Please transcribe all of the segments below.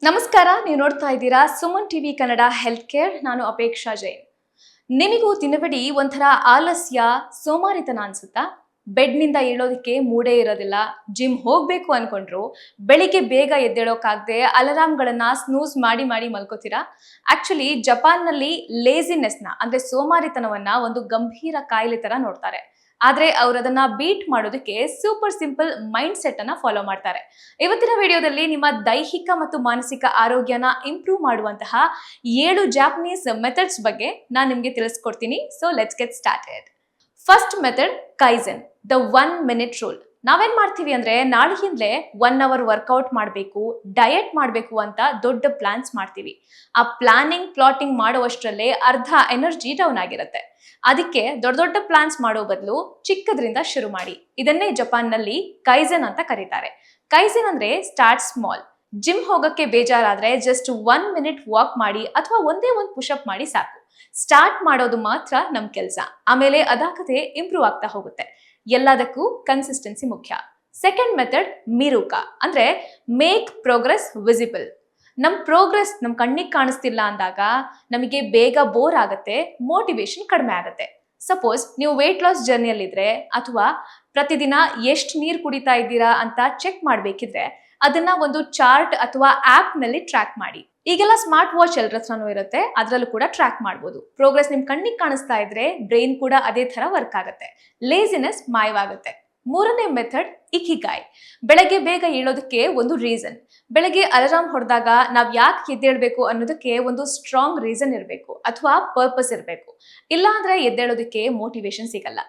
ನಮಸ್ಕಾರ, ನೀವು ನೋಡ್ತಾ ಇದ್ದೀರಾ Suman TV Kannada health care. ನಾನು ಅಪೇಕ್ಷಾ ಜೈನ್. ನಿಮಗೂ ದಿನವಿಡೀ ಒಂಥರ ಆಲಸ್ಯ, ಸೋಮಾರಿತನ ಅನ್ಸುತ್ತಾ? ಬೆಡ್ನಿಂದ ಏಳೋದಕ್ಕೆ ಮೂಡೇ ಇರೋದಿಲ್ಲ. ಜಿಮ್ ಹೋಗ್ಬೇಕು ಅನ್ಕೊಂಡ್ರು ಬೆಳಿಗ್ಗೆ ಬೇಗ ಎದ್ದೇಳೋಕಾಗದೆ ಅಲಾರಾಮ್ಗಳನ್ನ ಸ್ನೂಸ್ ಮಾಡಿ ಮಾಡಿ ಮಲ್ಕೋತೀರಾ. ಆಕ್ಚುಲಿ ಜಪಾನ್ನಲ್ಲಿ ಲೇಸಿನೆಸ್ನ ಅಂದ್ರೆ ಸೋಮಾರಿತನವನ್ನ ಒಂದು ಗಂಭೀರ ಕಾಯಿಲೆ ತರ ನೋಡ್ತಾರೆ. ಆದ್ರೆ ಅವ್ರು ಅದನ್ನ ಬೀಟ್ ಮಾಡೋದಕ್ಕೆ ಸೂಪರ್ ಸಿಂಪಲ್ ಮೈಂಡ್ ಸೆಟ್ ಅನ್ನ ಫಾಲೋ ಮಾಡ್ತಾರೆ. ಇವತ್ತಿನ ವಿಡಿಯೋದಲ್ಲಿ ನಿಮ್ಮ ದೈಹಿಕ ಮತ್ತು ಮಾನಸಿಕ ಆರೋಗ್ಯನ ಇಂಪ್ರೂವ್ ಮಾಡುವಂತಹ 7 ಜಾಪನೀಸ್ ಮೆಥಡ್ಸ್ ಬಗ್ಗೆ ನಾನು ನಿಮಗೆ ತಿಳಿಸ್ಕೊಡ್ತೀನಿ. So let's get started. First method kaizen, the 1 minute rule. ನಾವೇನ್ ಮಾಡ್ತೀವಿ ಅಂದ್ರೆ ನಾಳೆಯಿಂದಲೇ 1 hour ವರ್ಕೌಟ್ ಮಾಡಬೇಕು, ಡಯಟ್ ಮಾಡಬೇಕು ಅಂತ ದೊಡ್ಡ ಪ್ಲಾನ್ಸ್ ಮಾಡ್ತೀವಿ. ಆ ಪ್ಲಾನಿಂಗ್ ಪ್ಲಾಟಿಂಗ್ ಮಾಡುವಷ್ಟರಲ್ಲೇ ಅರ್ಧ ಎನರ್ಜಿ ಡೌನ್ ಆಗಿರುತ್ತೆ. ಅದಕ್ಕೆ ದೊಡ್ಡ ದೊಡ್ಡ ಪ್ಲಾನ್ಸ್ ಮಾಡೋ ಬದಲು ಚಿಕ್ಕದ್ರಿಂದ ಶುರು ಮಾಡಿ. ಇದನ್ನೇ ಜಪಾನ್ನಲ್ಲಿ ಕೈಸೆನ್ ಅಂತ ಕರೀತಾರೆ. ಕೈಸೆನ್ ಅಂದ್ರೆ ಸ್ಟಾರ್ಟ್ ಸ್ಮಾಲ್. ಜಿಮ್ ಹೋಗಕ್ಕೆ ಬೇಜಾರಾದ್ರೆ ಜಸ್ಟ್ 1 minute ವಾಕ್ ಮಾಡಿ ಅಥವಾ ಒಂದೇ ಒಂದು ಪುಷಪ್ ಮಾಡಿ ಸಾಕು. ಸ್ಟಾರ್ಟ್ ಮಾಡೋದು ಮಾತ್ರ ನಮ್ ಕೆಲಸ, ಆಮೇಲೆ ಅದಾಗದೆ ಇಂಪ್ರೂವ್ ಆಗ್ತಾ ಹೋಗುತ್ತೆ. ಎಲ್ಲದಕ್ಕೂ ಕನ್ಸಿಸ್ಟೆನ್ಸಿ ಮುಖ್ಯ. ಸೆಕೆಂಡ್ ಮೆಥಡ್ ಮಿರುಕ, ಅಂದ್ರೆ ಮೇಕ್ ಪ್ರೋಗ್ರೆಸ್ ವಿಸಿಬಲ್. ನಮ್ ಪ್ರೋಗ್ರೆಸ್ ನಮ್ ಕಣ್ಣಿಗೆ ಕಾಣಿಸ್ತಿಲ್ಲ ಅಂದಾಗ ನಮಗೆ ಬೇಗ ಬೋರ್ ಆಗುತ್ತೆ, ಮೋಟಿವೇಶನ್ ಕಡಿಮೆ ಆಗುತ್ತೆ. ಸಪೋಸ್ ನೀವು ವೇಟ್ ಲಾಸ್ ಜರ್ನಿಯಲ್ಲಿದ್ರೆ ಅಥವಾ ಪ್ರತಿದಿನ ಎಷ್ಟು ನೀರು ಕುಡಿತಾ ಇದ್ದೀರಾ ಅಂತ ಚೆಕ್ ಮಾಡ್ಬೇಕಿದ್ರೆ ಅದನ್ನ ಒಂದು ಚಾರ್ಟ್ ಅಥವಾ ಆಪ್ ನಲ್ಲಿ ಟ್ರ್ಯಾಕ್ ಮಾಡಿ. ಈಗೆಲ್ಲ ಸ್ಮಾರ್ಟ್ ವಾಚ್ ಎಲ್ಲರ ಹತ್ರನೂ ಇರುತ್ತೆ, ಅದರಲ್ಲೂ ಕೂಡ ಟ್ರ್ಯಾಕ್ ಮಾಡಬಹುದು. ಪ್ರೋಗ್ರೆಸ್ ನಿಮ್ ಕಣ್ಣಿಗೆ ಕಾಣಿಸ್ತಾ ಇದ್ರೆ ಬ್ರೈನ್ ಕೂಡ ಅದೇ ತರ ವರ್ಕ್ ಆಗುತ್ತೆ, ಲೇಸಿನೆಸ್ ಮಾಯವಾಗುತ್ತೆ. ಮೂರನೇ ಮೆಥಡ್ ಇಕಿಗಾಯ್. ಬೆಳಗ್ಗೆ ಬೇಗ ಏಳೋದಕ್ಕೆ ಒಂದು ರೀಸನ್. ಬೆಳಗ್ಗೆ ಅಲಾರಾಮ್ ಹೊಡೆದಾಗ ನಾವ್ ಯಾಕೆ ಎದ್ದೇಳ್ಬೇಕು ಅನ್ನೋದಕ್ಕೆ ಒಂದು ಸ್ಟ್ರಾಂಗ್ ರೀಸನ್ ಇರಬೇಕು ಅಥವಾ ಪರ್ಪಸ್ ಇರಬೇಕು. ಇಲ್ಲ ಅಂದ್ರೆ ಎದ್ದೇಳೋದಕ್ಕೆ ಮೋಟಿವೇಶನ್ ಸಿಗಲ್ಲ.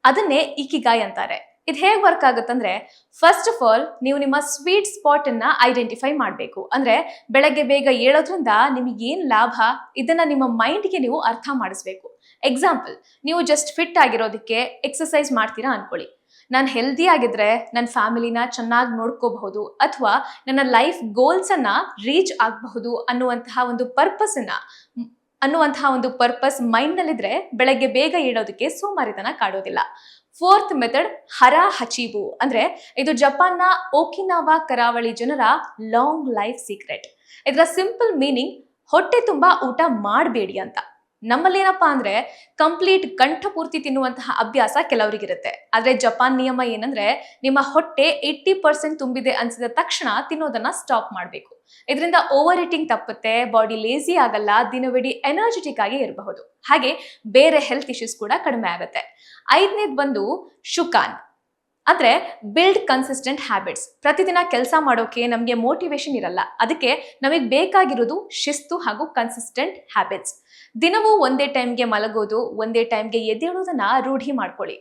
ಅದನ್ನೇ ಇಕಿಗಾಯ್ ಅಂತಾರೆ. ಇದು ಹೇಗೆ ವರ್ಕ್ ಆಗುತ್ತಂದ್ರೆ, ಫಸ್ಟ್ ಆಫ್ ಆಲ್ ನೀವು ನಿಮ್ಮ ಸ್ವೀಟ್ ಸ್ಪಾಟ್ ಅನ್ನ ಐಡೆಂಟಿಫೈ ಮಾಡಬೇಕು. ಅಂದ್ರೆ ಬೆಳಗ್ಗೆ ಬೇಗ ಏಳೋದ್ರಿಂದ ನಿಮಗೆ ಏನ್ ಲಾಭ, ಇದನ್ನ ನಿಮ್ಮ ಮೈಂಡ್ಗೆ ನೀವು ಅರ್ಥ ಮಾಡಿಸ್ಬೇಕು. ಎಕ್ಸಾಂಪಲ್, ನೀವು ಜಸ್ಟ್ ಫಿಟ್ ಆಗಿರೋದಕ್ಕೆ ಎಕ್ಸರ್ಸೈಸ್ ಮಾಡ್ತೀರಾ ಅನ್ಕೊಳ್ಳಿ. ನಾನು ಹೆಲ್ದಿ ಆಗಿದ್ರೆ ನನ್ನ ಫ್ಯಾಮಿಲಿನ ಚೆನ್ನಾಗಿ ನೋಡ್ಕೋಬಹುದು ಅಥವಾ ನನ್ನ ಲೈಫ್ ಗೋಲ್ಸ್ ಅನ್ನ ರೀಚ್ ಆಗಬಹುದು ಅನ್ನುವಂತಹ ಒಂದು ಪರ್ಪಸ್ ಮೈಂಡ್ ನಲ್ಲಿದ್ರೆ ಬೆಳಗ್ಗೆ ಬೇಗ ಏಳೋದಕ್ಕೆ ಸೋಮಾರಿತನ ಕಾಡೋದಿಲ್ಲ. ಫೋರ್ತ್ ಮೆಥಡ್ ಹರ ಹಚಿಬು, ಅಂದ್ರೆ ಇದು ಜಪಾನ್ನ ಓಕಿನಾವಾ ಕರಾವಳಿ ಜನರ ಲಾಂಗ್ ಲೈಫ್ ಸೀಕ್ರೆಟ್. ಇದರ ಸಿಂಪಲ್ ಮೀನಿಂಗ್ ಹೊಟ್ಟೆ ತುಂಬಾ ಊಟ ಮಾಡಬೇಡಿ ಅಂತ. ನಮ್ಮಲ್ಲಿ ಏನಪ್ಪಾ ಅಂದ್ರೆ ಕಂಪ್ಲೀಟ್ ಕಂಠಪೂರ್ತಿ ತಿನ್ನುವಂತಹ ಅಭ್ಯಾಸ ಕೆಲವರಿಗಿರುತ್ತೆ. ಆದ್ರೆ ಜಪಾನ್ ನಿಯಮ ಏನಂದ್ರೆ ನಿಮ್ಮ ಹೊಟ್ಟೆ 80% ತುಂಬಿದೆ ಅನ್ಸಿದ ತಕ್ಷಣ ತಿನ್ನೋದನ್ನ ಸ್ಟಾಪ್ ಮಾಡಬೇಕು. ಇದರಿಂದ ಓವರ್ ಈಟಿಂಗ್ ತಪ್ಪುತ್ತೆ, ಬಾಡಿ ಲೇಸಿ ಆಗಲ್ಲ, ದಿನವಿಡೀ ಎನರ್ಜೆಟಿಕ್ ಆಗಿ ಇರಬಹುದು. ಹಾಗೆ ಬೇರೆ ಹೆಲ್ತ್ ಇಶ್ಯೂಸ್ ಕೂಡ ಕಡಿಮೆ ಆಗುತ್ತೆ. ಐದನೇದು ಬಂದು ಶುಕಾನ್, ಅಂದ್ರೆ ಬಿಲ್ಡ್ ಕನ್ಸಿಸ್ಟೆಂಟ್ ಹ್ಯಾಬಿಟ್ಸ್. ಪ್ರತಿದಿನ ಕೆಲಸ ಮಾಡೋಕೆ ನಮಗೆ ಮೋಟಿವೇಶನ್ ಇರಲ್ಲ, ಅದಕ್ಕೆ ನಮಗೆ ಬೇಕಾಗಿರೋದು ಶಿಸ್ತು ಹಾಗೂ ಕನ್ಸಿಸ್ಟೆಂಟ್ ಹ್ಯಾಬಿಟ್ಸ್. ದಿನವೂ ಒಂದೇ ಟೈಮ್ಗೆ ಮಲಗೋದು, ಒಂದೇ ಟೈಮ್ಗೆ ಎದ್ದೇಳೋದನ್ನ ರೂಢಿ ಮಾಡ್ಕೊಳ್ಳಿ.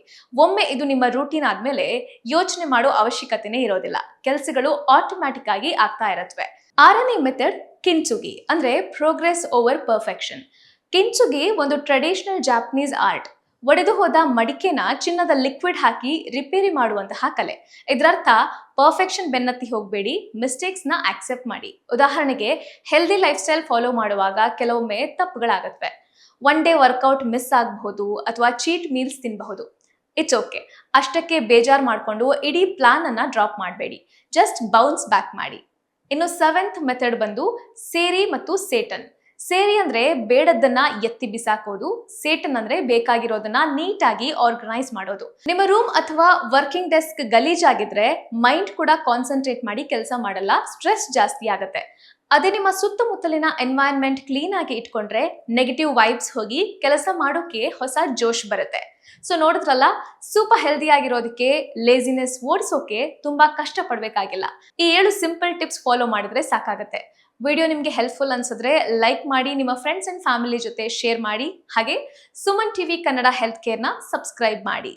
ಒಮ್ಮೆ ಇದು ನಿಮ್ಮ ರೂಟೀನ್ ಆದ್ಮೇಲೆ ಯೋಚನೆ ಮಾಡೋ ಅವಶ್ಯಕತೆನೇ ಇರೋದಿಲ್ಲ, ಕೆಲಸಗಳು ಆಟೋಮ್ಯಾಟಿಕ್ ಆಗಿ ಆಗ್ತಾ ಇರತ್ವೆ. ಆರನೇ ಮೆಥಡ್ ಕಿಂಚುಗಿ, ಅಂದ್ರೆ ಪ್ರೋಗ್ರೆಸ್ ಓವರ್ ಪರ್ಫೆಕ್ಷನ್. ಕಿಂಚುಗಿ ಒಂದು ಟ್ರೆಡಿಷನಲ್ ಜಾಪನೀಸ್ ಆರ್ಟ್. ಒಡೆದು ಹೋದ ಮಡಿಕೆನ ಚಿನ್ನದ ಲಿಕ್ವಿಡ್ ಹಾಕಿ ರಿಪೇರಿ ಮಾಡುವಂತಹ ಕಲೆ. ಇದರರ್ಥ ಪರ್ಫೆಕ್ಷನ್ ಬೆನ್ನತ್ತಿ ಹೋಗಬೇಡಿ, ಮಿಸ್ಟೇಕ್ಸ್ ನ ಆಕ್ಸೆಪ್ಟ್ ಮಾಡಿ. ಉದಾಹರಣೆಗೆ ಹೆಲ್ದಿ ಲೈಫ್ ಸ್ಟೈಲ್ ಫಾಲೋ ಮಾಡುವಾಗ ಕೆಲವೊಮ್ಮೆ ತಪ್ಪುಗಳಾಗತ್ವೆ. 1 day ವರ್ಕೌಟ್ ಮಿಸ್ ಆಗಬಹುದು ಅಥವಾ ಚೀಟ್ ಮೀಲ್ಸ್ ತಿನ್ನಬಹುದು. ಇಟ್ಸ್ ಓಕೆ, ಅಷ್ಟಕ್ಕೆ ಬೇಜಾರ್ ಮಾಡ್ಕೊಂಡು ಇಡೀ ಪ್ಲಾನ್ ಅನ್ನ ಡ್ರಾಪ್ ಮಾಡಬೇಡಿ, ಜಸ್ಟ್ ಬೌನ್ಸ್ ಬ್ಯಾಕ್ ಮಾಡಿ. ಇನ್ನು 7th ಮೆಥಡ್ ಬಂದು ಸೇರಿ ಮತ್ತು ಸೇಟನ್. ಸೇರಿ ಅಂದ್ರೆ ಬೇಡದ್ದನ್ನ ಎತ್ತಿ ಬಿಸಾಕೋದು, ಸೇಟನ್ ಅಂದ್ರೆ ಬೇಕಾಗಿರೋದನ್ನ ನೀಟಾಗಿ ಆರ್ಗನೈಸ್ ಮಾಡೋದು. ನಿಮ್ಮ ರೂಮ್ ಅಥವಾ ವರ್ಕಿಂಗ್ ಡೆಸ್ಕ್ ಗಲೀಜಾಗಿದ್ರೆ ಮೈಂಡ್ ಕೂಡ ಕಾನ್ಸಂಟ್ರೇಟ್ ಮಾಡಿ ಕೆಲಸ ಮಾಡಲ್ಲ, ಸ್ಟ್ರೆಸ್ ಜಾಸ್ತಿ ಆಗುತ್ತೆ. ಅದೇ ನಿಮ್ಮ ಸುತ್ತಮುತ್ತಲಿನ ಎನ್ವೈರನ್ಮೆಂಟ್ ಕ್ಲೀನ್ ಆಗಿ ಇಟ್ಕೊಂಡ್ರೆ ನೆಗೆಟಿವ್ ವೈಬ್ಸ್ ಹೋಗಿ ಕೆಲಸ ಮಾಡೋಕೆ ಹೊಸ ಜೋಶ್ ಬರುತ್ತೆ. ಸೊ ನೋಡಿದ್ರಲ್ಲ, ಸೂಪರ್ ಹೆಲ್ದಿ ಆಗಿರೋದಕ್ಕೆ, ಲೇಸಿನೆಸ್ ಓಡಿಸೋಕೆ ತುಂಬಾ ಕಷ್ಟ ಪಡ್ಬೇಕಾಗಿಲ್ಲ. ಈ 7 ಸಿಂಪಲ್ ಟಿಪ್ಸ್ ಫಾಲೋ ಮಾಡಿದ್ರೆ ಸಾಕಾಗತ್ತೆ. ವಿಡಿಯೋ ನಿಮಗೆ ಹೆಲ್ಪ್ಫುಲ್ ಅನ್ಸಿದ್ರೆ ಲೈಕ್ ಮಾಡಿ, ನಿಮ್ಮ ಫ್ರೆಂಡ್ಸ್ ಅಂಡ್ ಫ್ಯಾಮಿಲಿ ಜೊತೆ ಶೇರ್ ಮಾಡಿ. ಹಾಗೆ ಸುಮನ್ ಟಿವಿ ಕನ್ನಡ ಹೆಲ್ತ್ ಕೇರ್ನ ಸಬ್ಸ್ಕ್ರೈಬ್ ಮಾಡಿ.